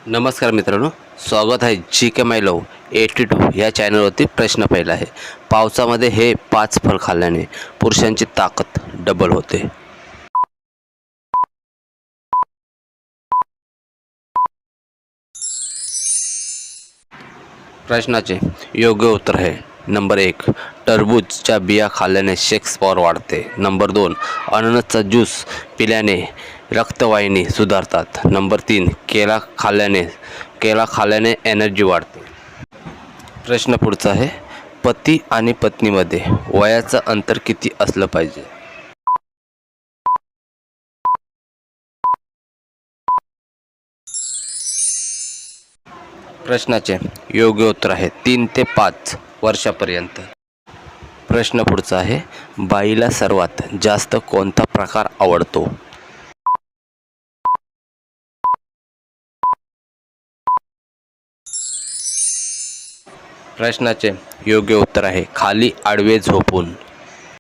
नमस्कार मित्रांनो, स्वागत आहे जी के माय लव 82 या चॅनलवरती. प्रश्न पहिला आहे, पावसामध्ये हे 5 फळ खाल्ल्याने पुरुषांची ताकद डबल होते. प्रश्नाचे योग्य उत्तर आहे नंबर 1, टरबूजच्या बिया खाल्ल्याने सेक्स पॉवर वाढते. नंबर 2, अननसचा ज्यूस पिल्याने रक्तवाहिनी सुधारतात. नंबर 3, केला खाल्ल्याने एनर्जी वाढते. प्रश्न पुढचा आहे, पती आणि पत्नीमध्ये वयाचं अंतर किती असलं पाहिजे? प्रश्नाचे योग्य उत्तर आहे 3 ते 5 वर्षापर्यंत. प्रश्न पुढचा आहे, बाईला सर्वात जास्त कोणता प्रकार आवडतो? प्रश्नाचे योग्य उत्तर आहे खाली आडवे झोपून.